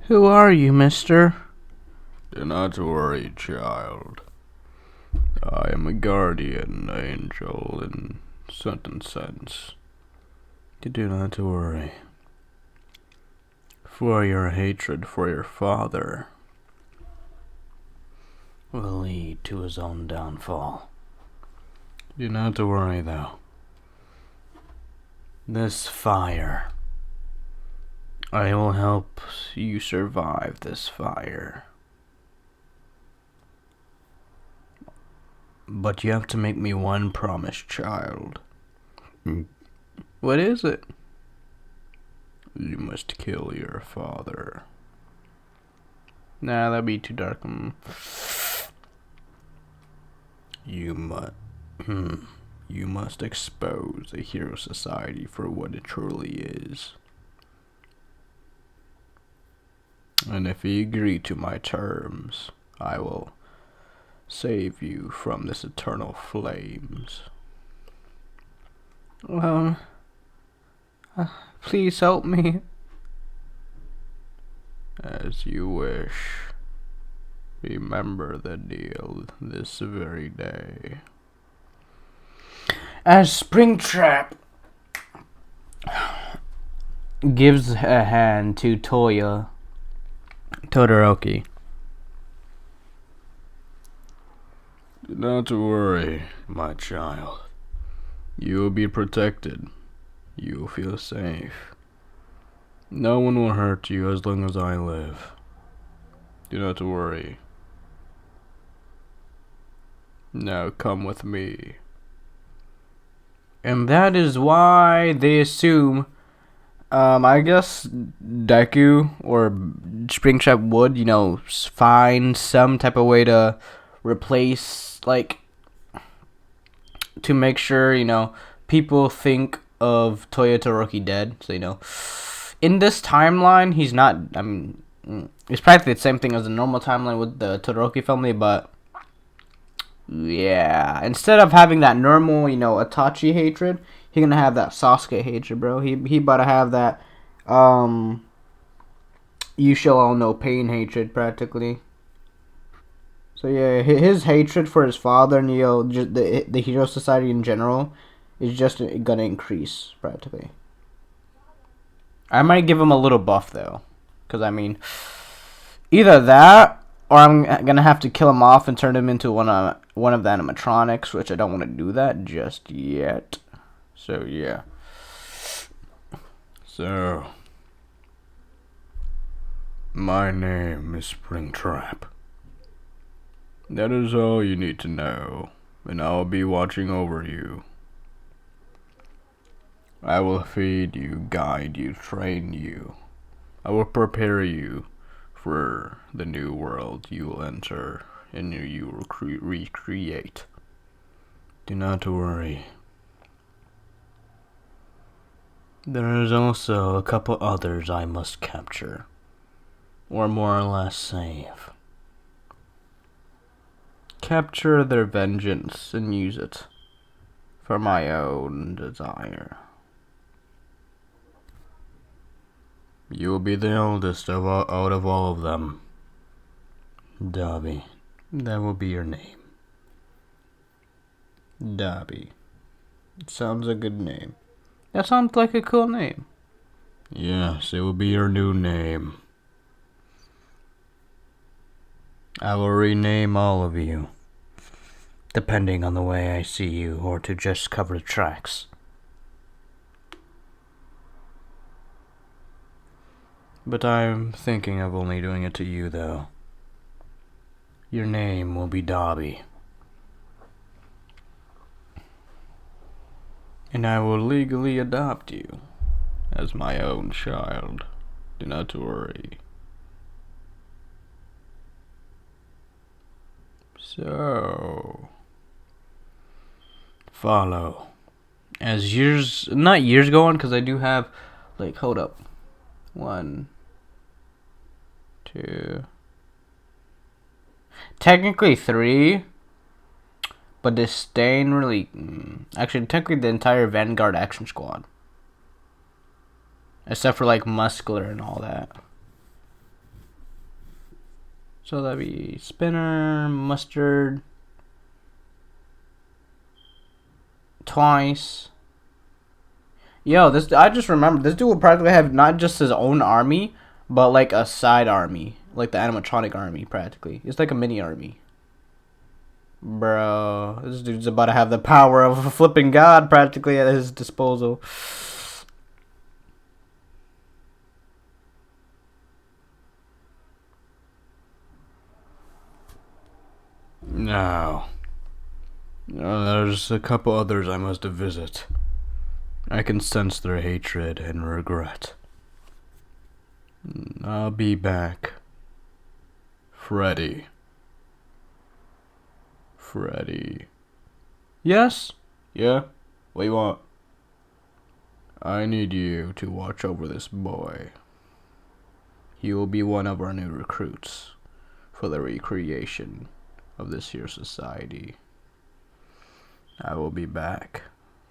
Who are you, mister? Do not worry, child. I am a guardian angel in certain sense. Do not worry. For your hatred for your father will lead to his own downfall. Do not worry, though. This fire, I will help you survive this fire. But you have to make me one promise, child. What is it? You must kill your father. Nah, that'd be too dark. You must expose the hero society for what it truly is. And if you agree to my terms, I will save you from this eternal flames. Please help me. As you wish. Remember the deal this very day. As Springtrap gives a hand to Todoroki. Do not worry, my child. You will be protected. You will feel safe. No one will hurt you as long as I live. Do not worry. Now come with me. And that is why they assume, I guess Deku or Springtrap would, find some type of way to replace, to make sure, people think of Todoroki dead. So, in this timeline, he's not, it's practically the same thing as the normal timeline with the Todoroki family, but yeah, instead of having that normal, Itachi hatred, he's gonna have that Sasuke hatred, bro. He about to have that, you shall all know pain hatred, practically. So yeah, his hatred for his father and just the hero society in general is just gonna increase, practically. I might give him a little buff though, because either that or I'm gonna have to kill him off and turn him into one of the animatronics, which I don't want to do that just yet. So yeah. So, my name is Springtrap. That is all you need to know, and I will be watching over you. I will feed you, guide you, train you. I will prepare you for the new world you will enter and you will recreate. Do not worry. There is also a couple others I must capture, or more or less save. Capture their vengeance and use it for my own desire. You will be the eldest out of all of them. Dabi. That will be your name. Dabi. It sounds a good name. That sounds like a cool name. Yes, it will be your new name. I will rename all of you, depending on the way I see you, or to just cover the tracks. But I'm thinking of only doing it to you, though. Your name will be Dabi. And I will legally adopt you as my own child. Do not worry. So, follow. As not years go on, because I do have, hold up. 1, 2. Technically 3. But disdain really... Actually, technically the entire Vanguard Action Squad. except for like muscular and all that. So that'd be Spinner, Mustard, Twice. Yo, this I just remembered this dude will practically have not just his own army, but like a side army, like the animatronic army. Practically, it's like a mini army. Bro, this dude's about to have the power of a flipping god practically at his disposal. Now, there's a couple others I must visit. I can sense their hatred and regret. I'll be back. Freddy. Yes. Yeah? What you want? I need you to watch over this boy. He will be one of our new recruits for the recreation of this here society. I will be back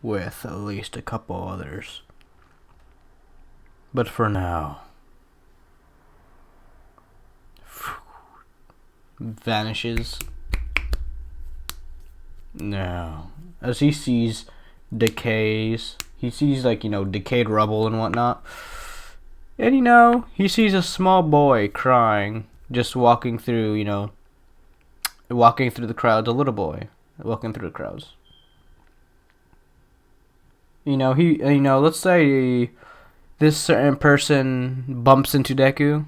with at least a couple others. But for now, Vanishes. now, As he sees decays, he sees like, decayed rubble and whatnot. And he sees a small boy crying, just walking through the crowds, a little boy walking through the crowds. Let's say this certain person bumps into Deku.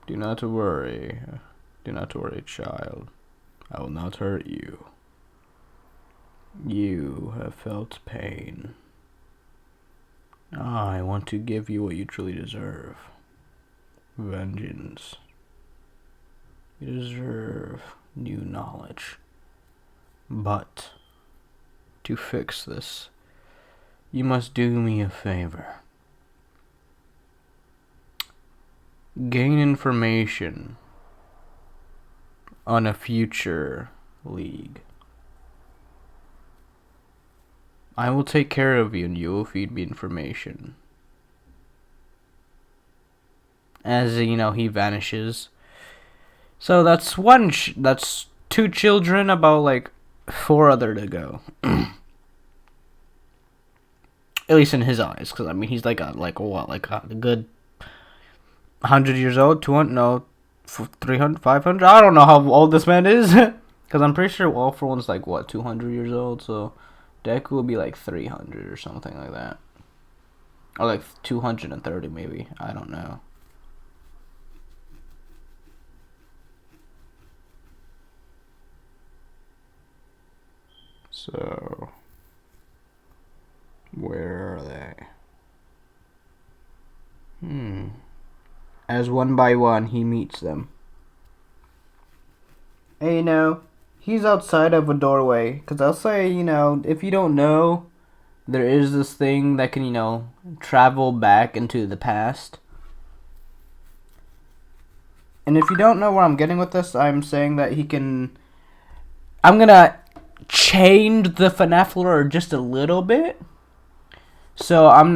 do not worry, child. I will not hurt you. You have felt pain. I want to give you what you truly deserve. Vengeance. You deserve new knowledge. But to fix this, you must do me a favor. Gain information on a future league. I will take care of you and you will feed me information. As he vanishes. So that's two children, about like 4 other to go. At least in his eyes, because I mean he's like a good 100 years old, 200, no, 300, 500. I don't know how old this man is, because I'm pretty sure All For One's like 200 years old. So Deku will be like 300 or something like that, or like 230 maybe. I don't know. So, where are they? As one by one he meets them. And he's outside of a doorway. Because I'll say, if you don't know, there is this thing that can, travel back into the past. And if you don't know where I'm getting with this, I'm saying that I'm gonna change the FNAF lore just a little bit. So I'm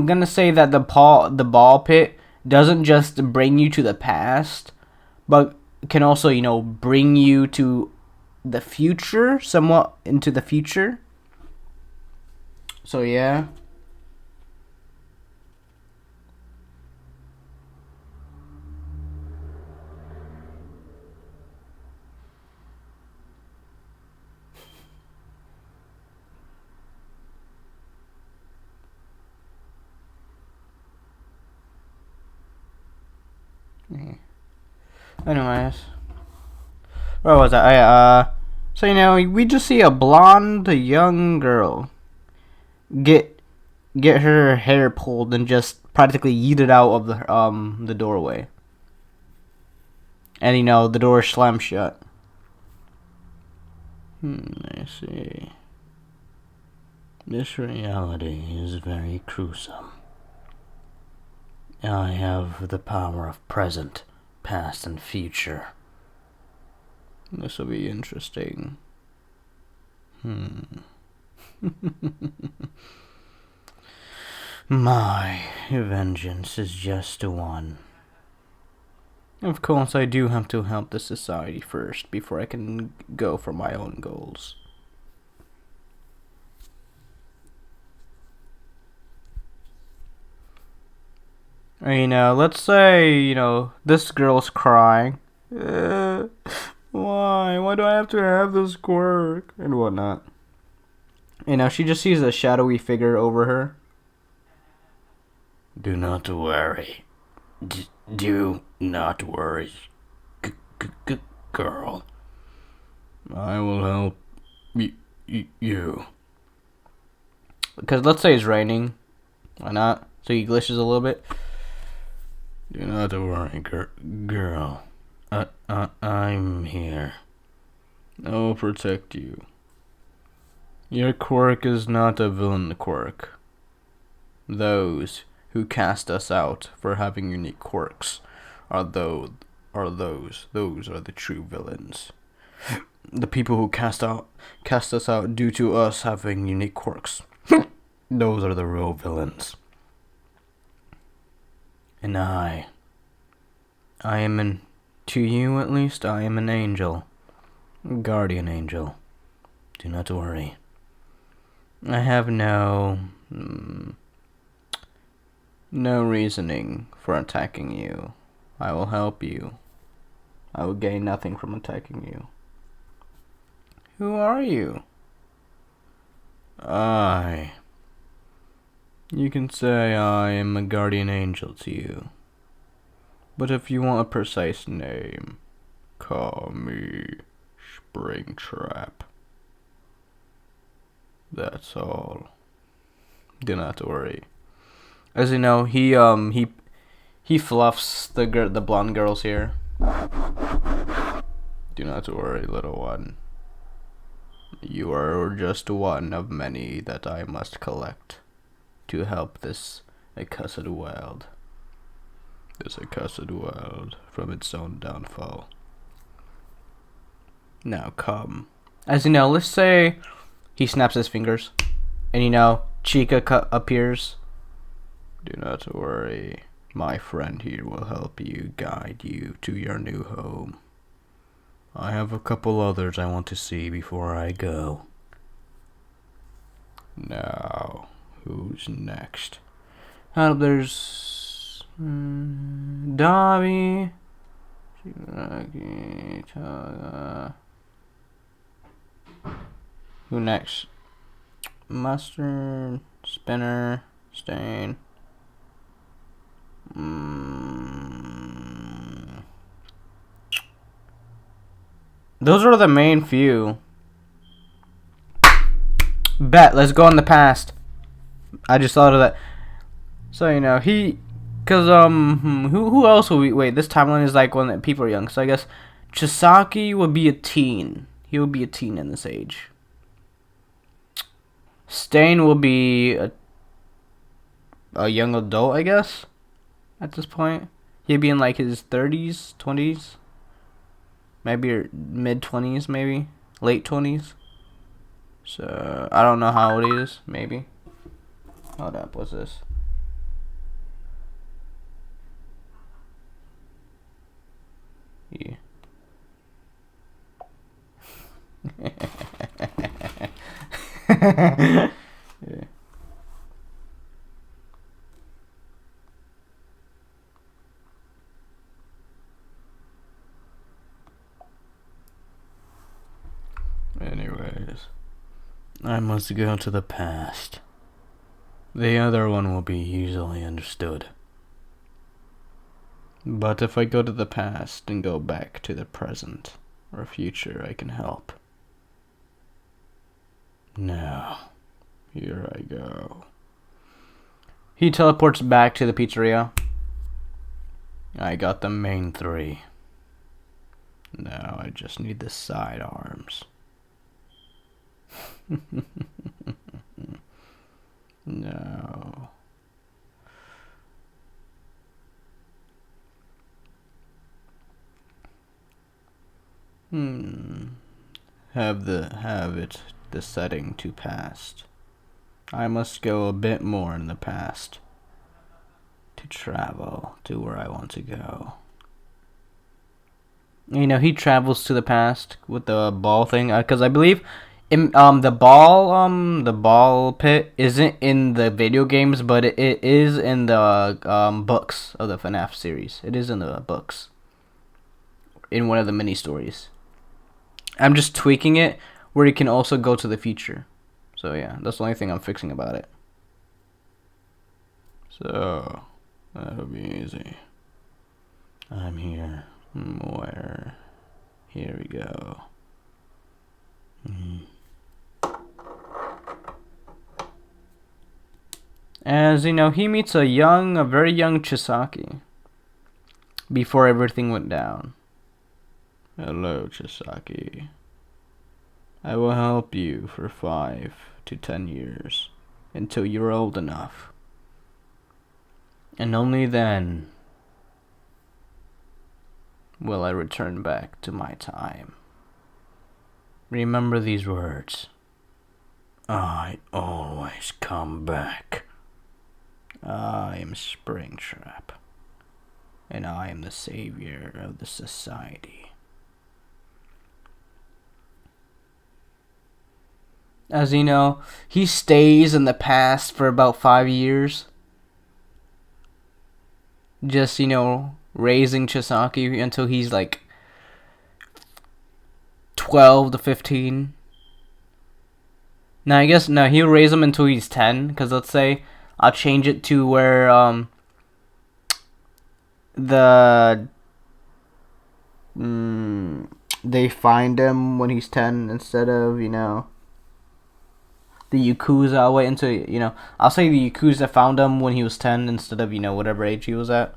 gonna say that the ball pit doesn't just bring you to the past, but can also, bring you to the future, somewhat into the future. So yeah. Anyways, where was I? So we just see a blonde young girl get her hair pulled and just practically yeeted out of the doorway, and the door slammed shut. I see. This reality is very gruesome. I have the power of present, past, and future. This will be interesting. My vengeance is just one. Of course, I do have to help the society first before I can go for my own goals. Let's say, this girl's crying. Why? Why do I have to have this quirk? And whatnot. She just sees a shadowy figure over her. Do not worry. Do not worry, girl. I will help you. Because let's say it's raining. Why not? So he glitches a little bit. Do not worry, girl. I'm here. I will protect you. Your quirk is not a villain quirk. Those who cast us out for having unique quirks are those are the true villains. The people who cast us out due to us having unique quirks. Those are the real villains. And I am to you at least, I am an angel. Guardian angel. Do not worry. I have no reasoning for attacking you. I will help you. I will gain nothing from attacking you. Who are you? You can say I am a guardian angel to you. But if you want a precise name, call me Springtrap. That's all. Do not worry. As you know, he fluffs the blonde girl's hair. Do not worry, little one. You are just one of many that I must collect to help this accursed world. This accursed world from its own downfall. Now come. As you know, let's say he snaps his fingers, and Chica appears. Do not worry. My friend here will help you, guide you to your new home. I have a couple others I want to see before I go. Now, who's next? There's Dobby. Who next? Mustard, Spinner, Stain. Those are the main few. Bet, let's go in the past. I just thought of that. So, who else will we, wait, this timeline is like when people are young, so I guess Chisaki would be a teen. He will be a teen in this age. Stain will be a young adult, I guess, at this point. He'd be in like his 30s, 20s. Maybe mid-20s, maybe. Late 20s. So, I don't know how old he is, maybe. Hold up, what's this? Yeah. Yeah. Anyways, I must go to the past. The other one will be easily understood. But if I go to the past and go back to the present or future, I can help. Now, here I go. He teleports back to the pizzeria. I got the main three. Now I just need the sidearms. No. Have it the setting to past. I must go a bit more in the past to travel to where I want to go. You know, he travels to the past with the ball thing, because I believe the ball pit isn't in the video games, but it is in the books of the FNAF series. It is in the books, in one of the mini stories. I'm just tweaking it where you can also go to the future. So yeah, that's the only thing I'm fixing about it. So, that'll be easy. I'm here. Where? Here we go. As you know, he meets a very young Chisaki before everything went down. Hello, Chisaki. I will help you for 5 to 10 years until you're old enough. And only then will I return back to my time. Remember these words. I always come back. I am Springtrap, and I am the savior of the society. As you know, he stays in the past for about 5 years. Just, raising Chisaki until he's like 12 to 15. Now, I guess, no, he'll raise him until he's 10, because let's say I'll change it to where they find him when he's 10 instead of, the Yakuza. I'll wait until, I'll say the Yakuza found him when he was 10 instead of, whatever age he was at.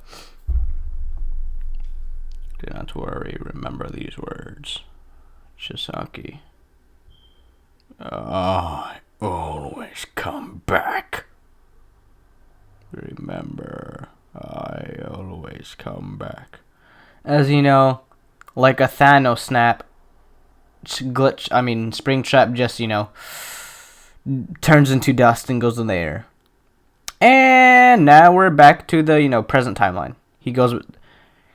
Do not worry, remember these words. Chisaki. I always come back. Remember, I always come back. As you know, like a Thanos snap, Springtrap just, turns into dust and goes in the air. And now we're back to the, present timeline. He goes,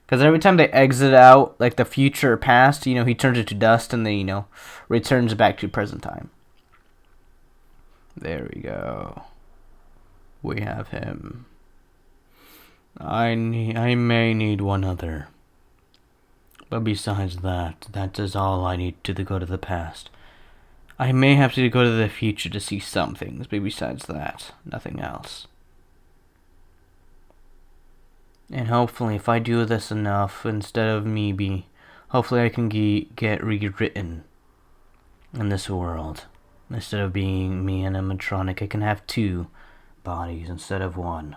because every time they exit out, like the future or past, he turns into dust and then, returns back to present time. There we go. We have him. I may need one other. But besides that is all I need to go to the past. I may have to go to the future to see some things, but besides that, nothing else. And hopefully, if I do this enough, instead of hopefully I can get rewritten in this world. Instead of being me and animatronic, I can have 2 bodies instead of 1.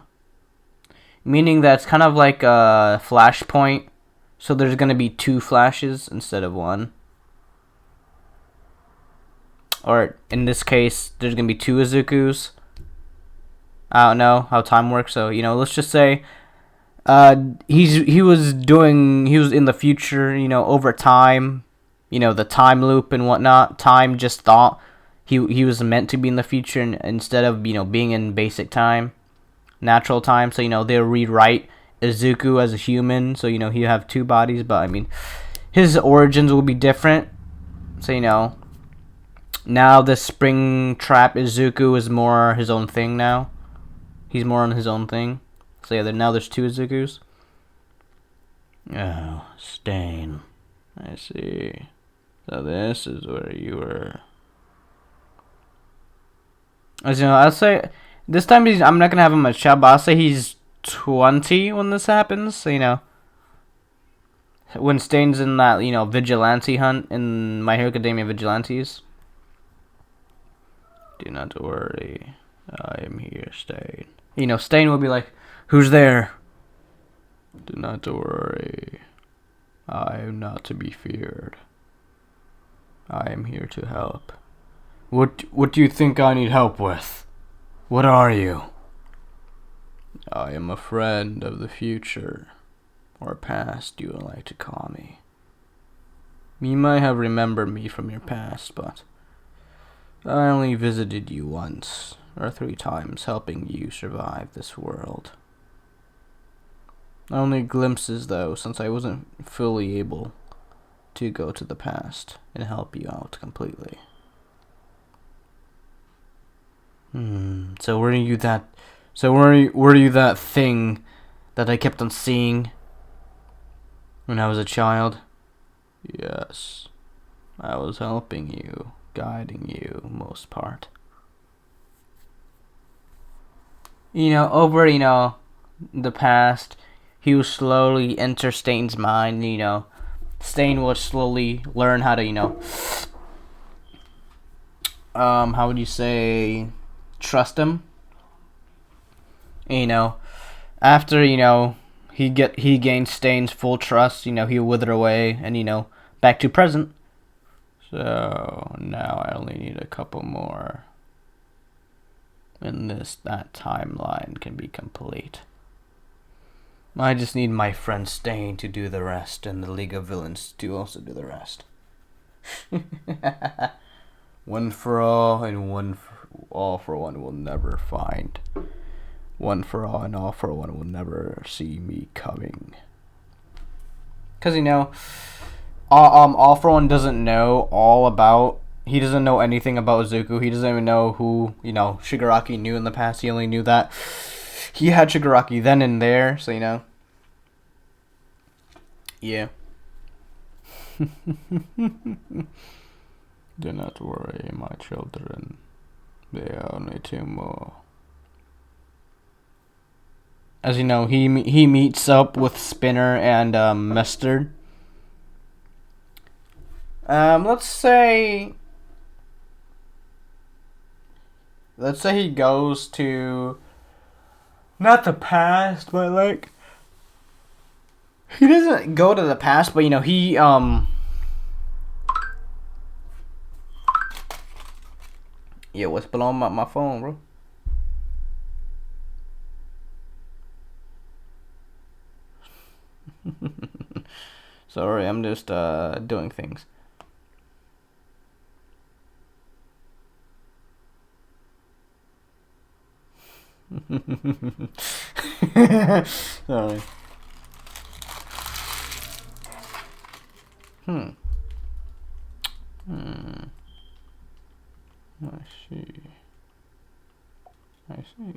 Meaning that's kind of like a flashpoint. So there's going to be 2 flashes instead of 1. Or in this case, there's going to be 2 Izukus. I don't know how time works. So, let's just say he was in the future, over time, the time loop and whatnot. Time just thought he was meant to be in the future instead of, being in basic time, natural time. So, they'll rewrite Izuku as a human. So, he'll have 2 bodies. But, his origins will be different. So, now the Springtrap Izuku is more his own thing now. He's more on his own thing. So, yeah, now there's 2 Izukus. Oh, Stain. I see. So this is where you were. As I'll say, this time I'm not going to have him as child, but I'll say he's 20 when this happens. So, when Stain's in that, vigilante hunt in My Hero Academia Vigilantes. Do not worry. I am here, Stain. Stain will be like, who's there? Do not worry. I am not to be feared. I am here to help. What do you think I need help with? What are you? I am a friend of the future, or past you would like to call me. You might have remembered me from your past, but I only visited you once or 3 times helping you survive this world. Only glimpses though, since I wasn't fully able to go to the past and help you out completely. So were you that thing that I kept on seeing when I was a child? Yes. I was helping you, guiding you most part. Over, the past, he would slowly enter Stain's mind, Stain would slowly learn how to, how would you say, trust him. After, he gains Stain's full trust, he'll wither away and, back to present. So now I only need a couple more. And that timeline can be complete. I just need my friend Stain to do the rest, and the League of Villains to also do the rest. One for all, and all for one will never find. One for all, and all for one will never see me coming. Because, all for one doesn't know all about. He doesn't know anything about Zuko. He doesn't even know who, Shigaraki knew in the past. He only knew that he had Shigaraki then and there, so, yeah. Do not worry, my children. There are only 2 more. As you know, he meets up with Spinner and Mustard. Let's say he goes to, not the past, but like, he doesn't go to the past, but he yeah, what's blowing up my phone, bro? Sorry, I'm just doing things. Sorry. I see.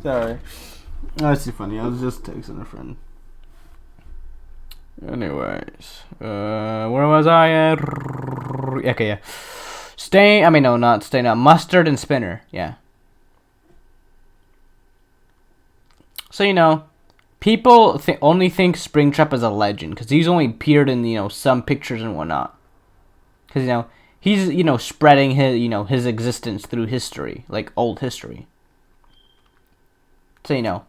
Sorry. That's too funny. I was just texting a friend. Anyways, where was I? Okay, yeah. Mustard and Spinner. Yeah. So people only think Springtrap is a legend because he's only appeared in some pictures and whatnot. Because he's spreading his existence through history, like old history. So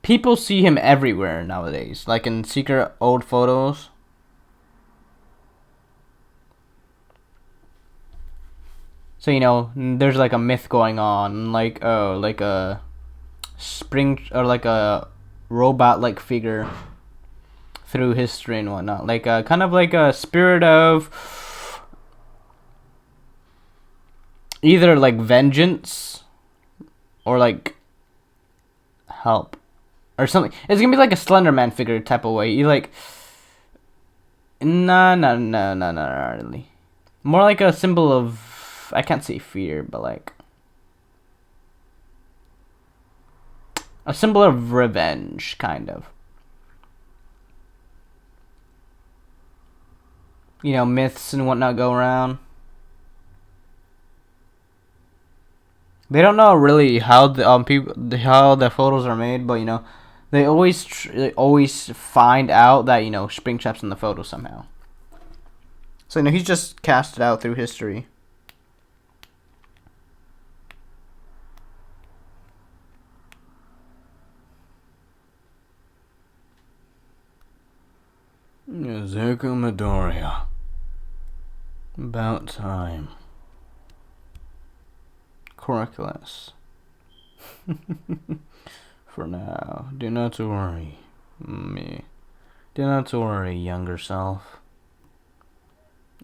people see him everywhere nowadays, like in secret old photos. So there's like a myth going on, like a spring or like a robot-like figure through history and whatnot, like kind of like a spirit of either like vengeance or like help or something. It's gonna be like a Slender Man figure type of way. You like, no, not really. More like a symbol of, I can't say fear, but like a symbol of revenge, kind of. Myths and whatnot go around. They don't know really how the how the photos are made, but they always find out that Springtrap's in the photo somehow. So he's just casted out through history. Izuku Midoriya. About time. Correctless. For now, do not worry, me. Do not worry, younger self.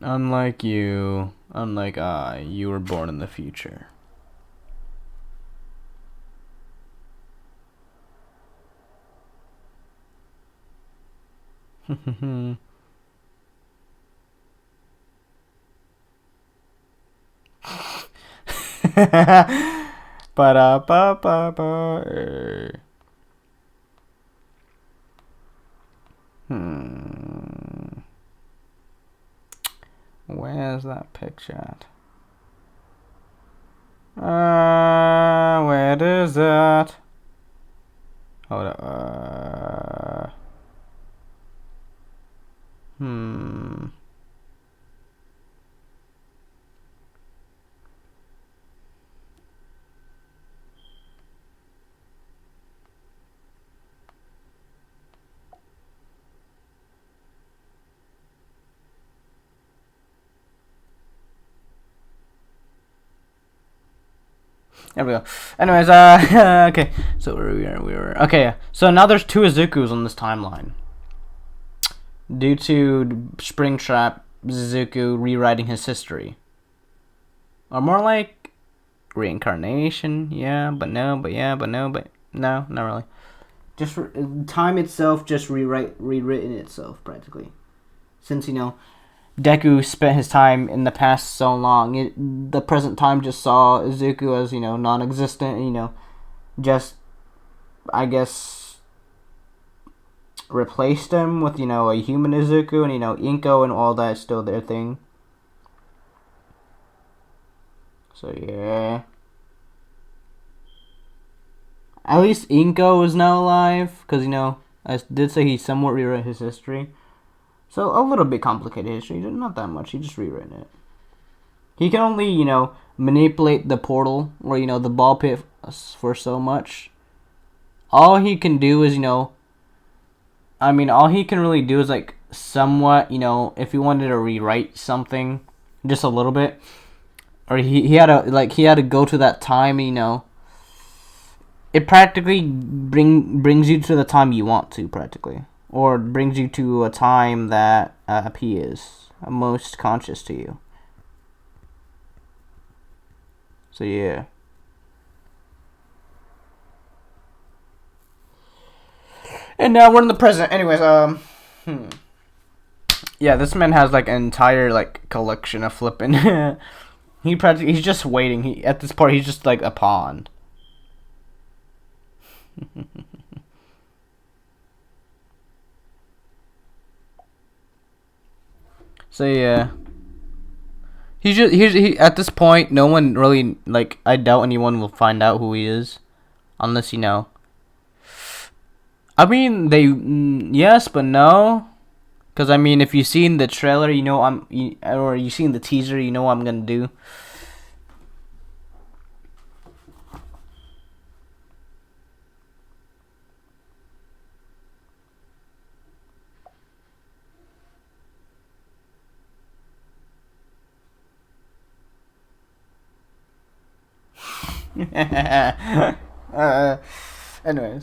Unlike you, unlike I, you were born in the future. Ba-da-ba-ba-ba. Where's that picture at? Where is it? Hold up. There we go. Anyways, okay. So we were okay. So now there's 2 Izukus on this timeline. Due to Springtrap, Izuku rewriting his history. Or more like reincarnation. Yeah, but no, but yeah, but no, but no, not really. Just time itself just rewritten itself practically. Since, you know, Deku spent his time in the past so long, the present time just saw Izuku as, you know, non-existent, you know, just, I guess, replaced him with, you know, a human Izuku, and, you know, Inko and all that is still their thing. So, yeah. At least Inko is now alive, because, you know, I did say he somewhat rewrote his history. So, a little bit complicated history, not that much, he just rewritten it. He can only, you know, manipulate the portal, or, you know, the ball pit for so much. All he can do is, you know, I mean, all he can really do is, like, somewhat, you know, if he wanted to rewrite something, just a little bit, or he had to go to that time, you know, it practically brings you to the time you want to, practically. Or brings you to a time that he is most conscious to you. So yeah. And now we're in the present. Anyways, yeah, this man has like an entire like collection of flipping. He's just waiting. At this part he's just like a pawn. So yeah, he at this point, no one really, like, I doubt anyone will find out who he is, unless, you know. I mean, yes, but no, because I mean, if you've seen the trailer, you know or you've seen the teaser, you know what I'm gonna do. Anyways,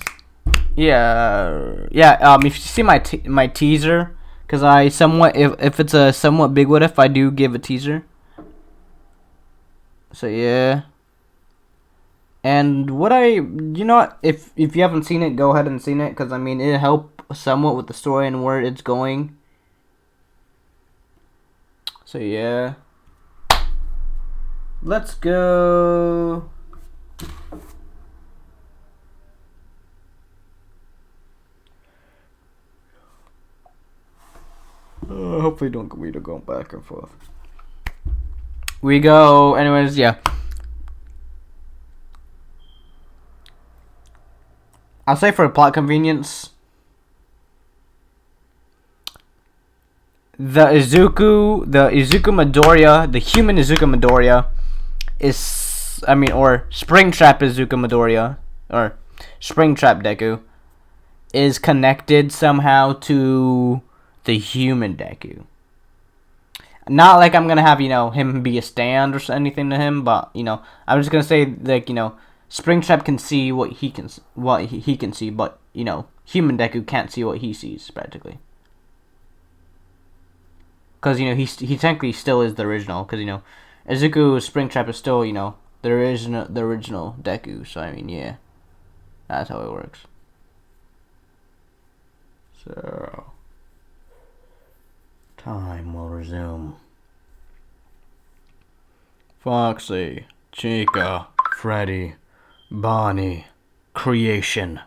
yeah. If you see my teaser, because I somewhat, if it's a somewhat big what if, I do give a teaser. So yeah. And if you haven't seen it, go ahead and see it, because I mean, it help somewhat with the story and where it's going. So yeah. Let's go. Hopefully we don't go back and forth. We go, anyways, yeah. I'll say for plot convenience, the Izuku Midoriya, the human Izuku Midoriya, or Springtrap Izuku Midoriya, or Springtrap Deku, is connected somehow to the human deku. Not like I'm gonna have, him be a stand or anything to him, but, I'm just gonna say, like, Springtrap can see what he can see, but, human deku can't see what he sees, practically. Because, he technically still is the original, because, Izuku Springtrap is still, the original deku, so, I mean, yeah. That's how it works. So, time will resume. Foxy, Chica, Freddy, Bonnie, creation.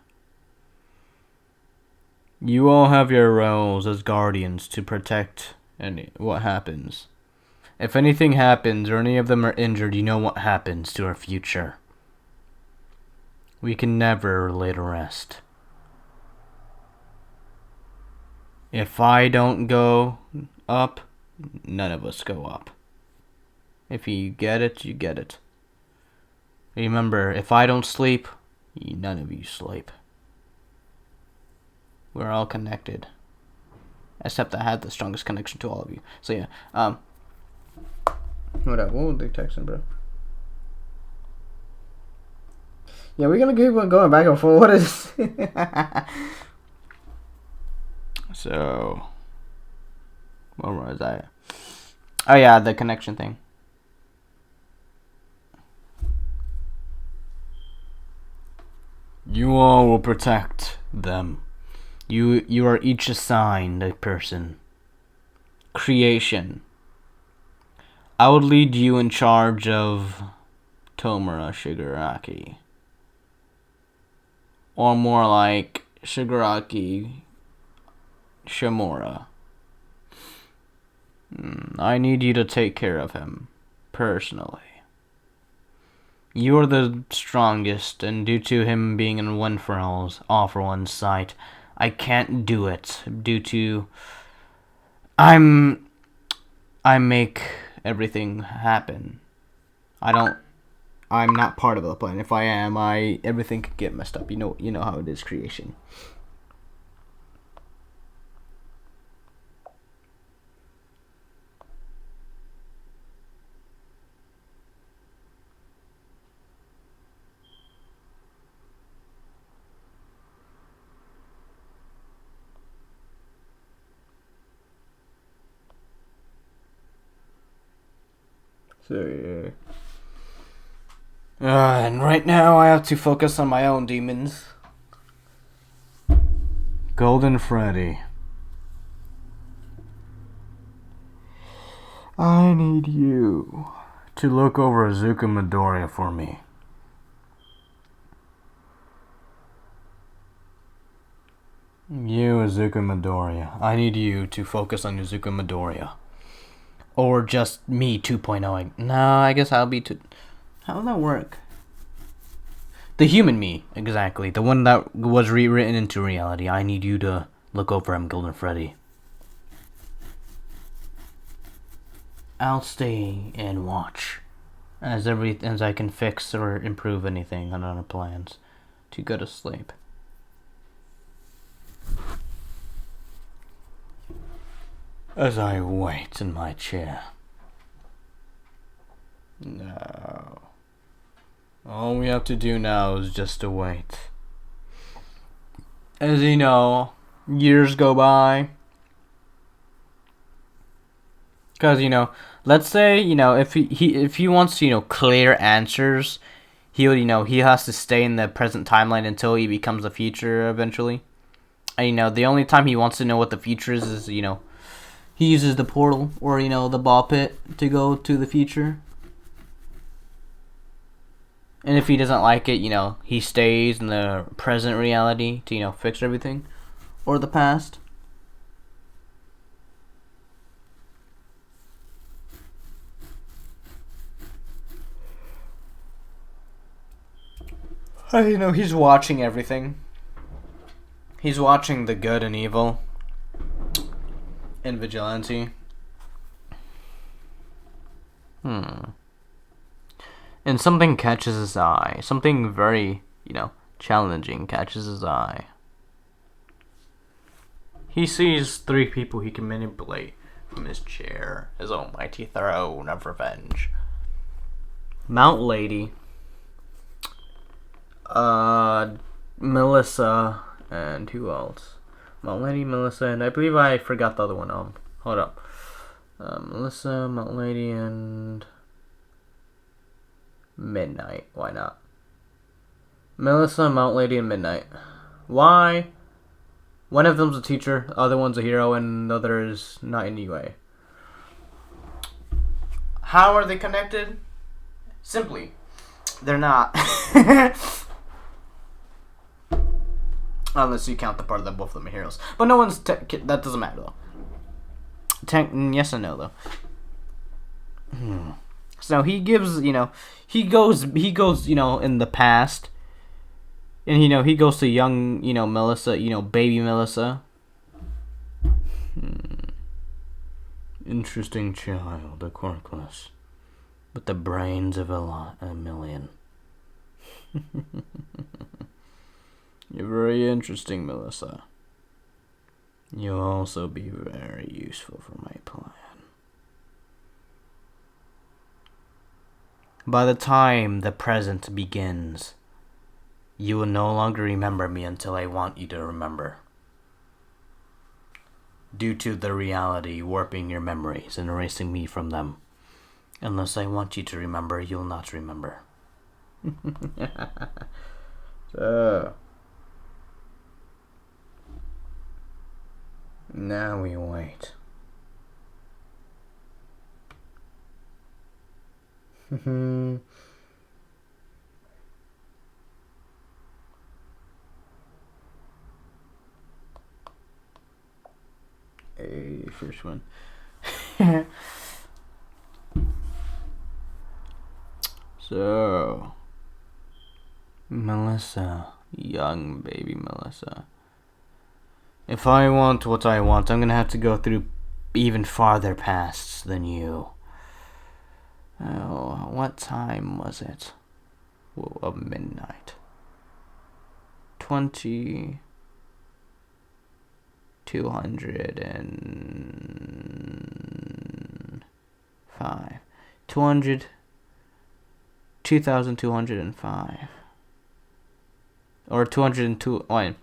You all have your roles as guardians to protect what happens. If anything happens or any of them are injured, you know what happens to our future. We can never lay to rest. If I don't go up, none of us go up. If you get it, you get it. Remember, if I don't sleep, none of you sleep. We're all connected. Except I had the strongest connection to all of you. So yeah, what up? What was they texting, bro? Yeah, we're gonna keep going back and forth. What is So, what was that? Oh yeah, the connection thing. you all will protect them. You are each assigned a person. Creation. I would lead you in charge of Tomura Shigaraki. Or more like Shigaraki Shimura. I need you to take care of him, personally. You are the strongest, and due to him being in all for one's sight, I can't do it due to I make everything happen. I'm not part of the plan. If I am, everything could get messed up. You know how it is, creation. So yeah. And right now I have to focus on my own demons. Golden Freddy. I need you to look over Azuka Midoriya for me. You, Azuka Midoriya. I need you to focus on Azuka Midoriya. Or just me 2.0. No, I guess I'll be 2. How will that work? The human me, exactly. The one that was rewritten into reality. I need you to look over him, Golden Freddy. I'll stay and watch as I can fix or improve anything on our plans to go to sleep. As I wait in my chair. No. All we have to do now is just to wait. As you know, years go by. Because, let's say, if he wants to, clear answers, he has to stay in the present timeline until he becomes the future eventually. And, the only time he wants to know what the future is, he uses the portal or, the ball pit to go to the future. And if he doesn't like it, he stays in the present reality to, fix everything. Or the past. He's watching everything. He's watching the good and evil. And vigilante. And something catches his eye. Something very, challenging catches his eye. He sees 3 people he can manipulate from his chair, his almighty throne of revenge. Mount Lady, Melissa, and who else? Mount Lady, Melissa, and I believe I forgot the other one. Hold up. Melissa, Mount Lady, and Midnight. Why not? Melissa, Mount Lady, and Midnight. Why? One of them's a teacher, the other one's a hero, and the other is not in any way. How are they connected? Simply, they're not. Unless you count the part that both of them are heroes. But no one's... that doesn't matter, though. Yes and no, though. So he gives, he goes, in the past. And, he goes to young, Melissa, baby Melissa. Interesting child, a quirkless. With the brains of a million. You're very interesting, Melissa. You'll also be very useful for my plan. By the time the present begins, you will no longer remember me until I want you to remember. Due to the reality warping your memories and erasing me from them. Unless I want you to remember, you'll not remember. So... now we wait. First one. So, Melissa, young baby Melissa. If I want what I want, I'm gonna have to go through even farther pasts than you. Oh, what time was it? Of midnight. 2205. Or 202. Wait.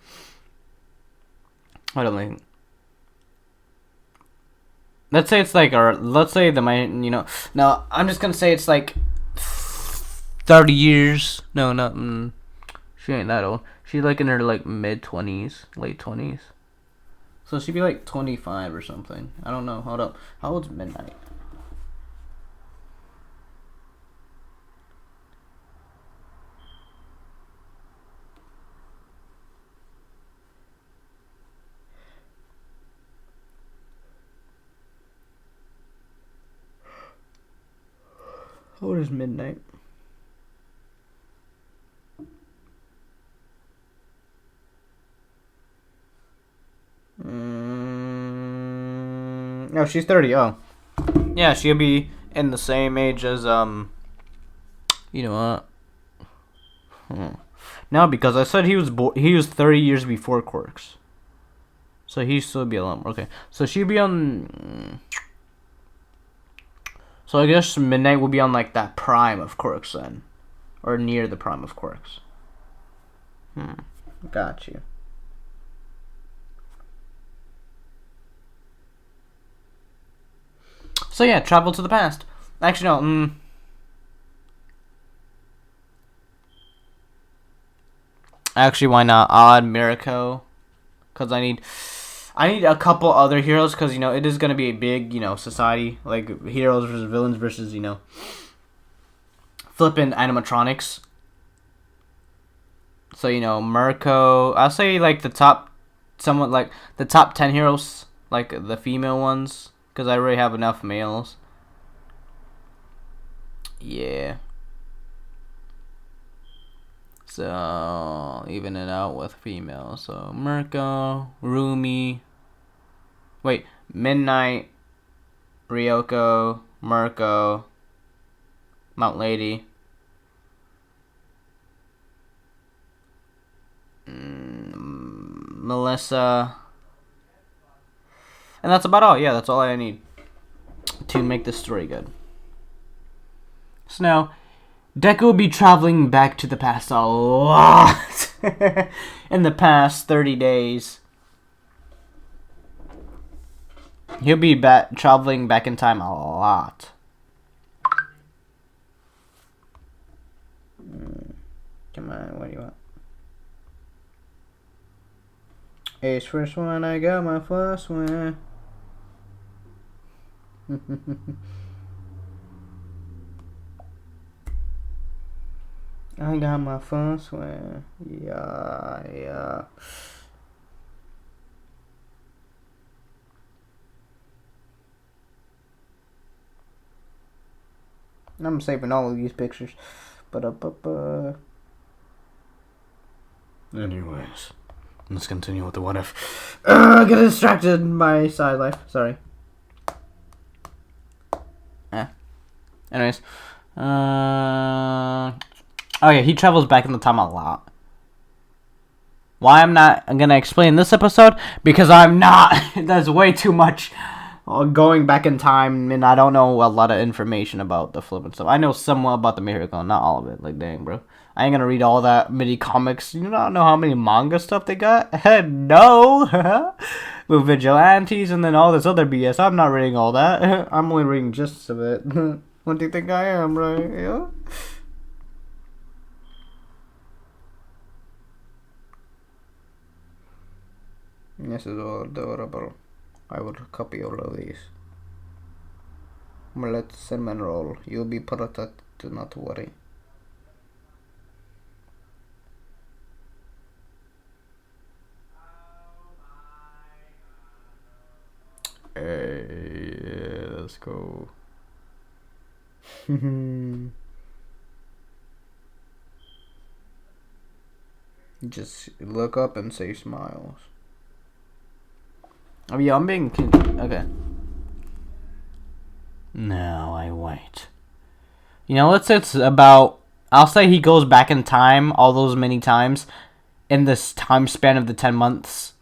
I don't think. Let's say it's like, or let's say no, I'm just gonna say it's like 30 years. No, not. She ain't that old. She's like in her like mid-20s, late 20s. So she'd be like 25 or something. I don't know. Hold up. How old's Midnight? How old is Midnight? No, she's 30. Oh, yeah, she'll be in the same age as You know what? No, because I said he was 30 years before Quirks, so he'd still be a lot more. Okay, so she'd be on. So I guess Midnight will be on like that prime of Quirks then, or near the prime of Quirks. Got you. So yeah, travel to the past. Actually, no. Actually, why not? I'll add Mirako, cause I need a couple other heroes, cause it is gonna be a big society, like heroes versus villains versus flipping animatronics. So Mirko, I'll say like the top 10 heroes, like the female ones. Because I already have enough males. Yeah. So, even it out with females. So, Mirko, Rumi. Wait, Midnight, Ryoko, Mirko, Mount Lady. Melissa. And that's about all. Yeah, that's all I need to make this story good. So now, Deku will be traveling back to the past a lot in the past 30 days. He'll be traveling back in time a lot. Come on, what do you want? Ace first one, I got my first one. I got my first one. Yeah. I'm saving all of these pictures. Anyways, let's continue with the what if. Get distracted by side life. Sorry. Anyways. Oh yeah, he travels back in the time a lot. Why I'm gonna explain this episode? Because I'm not. There's way too much going back in time, and I don't know a lot of information about the flip and stuff. I know somewhat about the miracle, not all of it. Like, dang, bro. I ain't gonna read all that many comics. You don't know how many manga stuff they got? No! With vigilantes and then all this other BS. I'm not reading all that. I'm only reading gist of it. What do you think I am, right? Yeah? This is all adorable. I will copy all of these. Let's cinnamon roll. You'll be protected, not to worry. Hey, yeah, let's go. Just look up and say smiles. Oh yeah, I'm being okay. Now I wait. You know, let's say it's about. I'll say he goes back in time all those many times in this time span of the 10 months.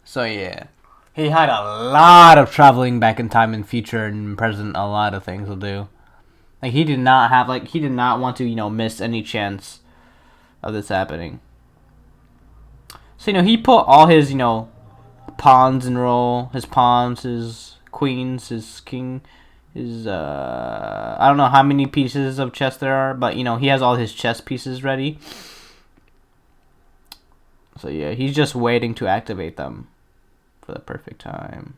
So yeah, he had a lot of traveling back in time and future and present. A lot of things to do. Like he did not want to miss any chance of this happening. So he put all his pawns in roll, his pawns, his queens, his king, his I don't know how many pieces of chess there are, but he has all his chess pieces ready. So yeah, he's just waiting to activate them for the perfect time.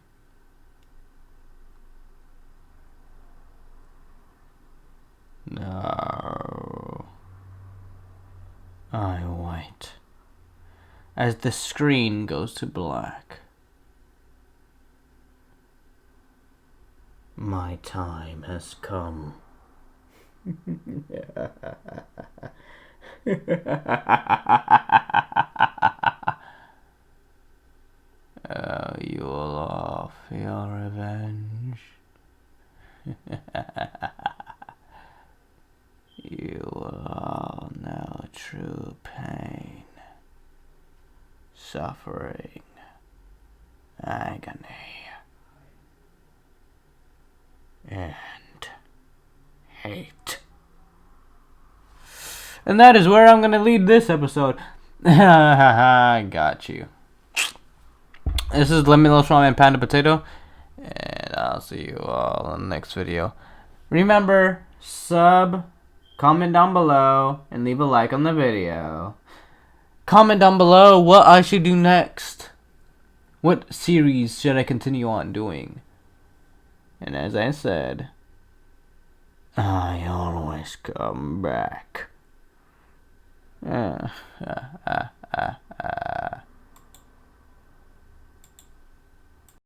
No. I wait. As the screen goes to black. My time has come. You will all feel revenge. You will all know true pain, suffering, agony, and hate. And that is where I'm going to lead this episode. I got you. This is Limitless Ramen Panda Potato, and I'll see you all in the next video. Remember, comment down below, and leave a like on the video. Comment down below what I should do next. What series should I continue on doing? And as I said, I always come back.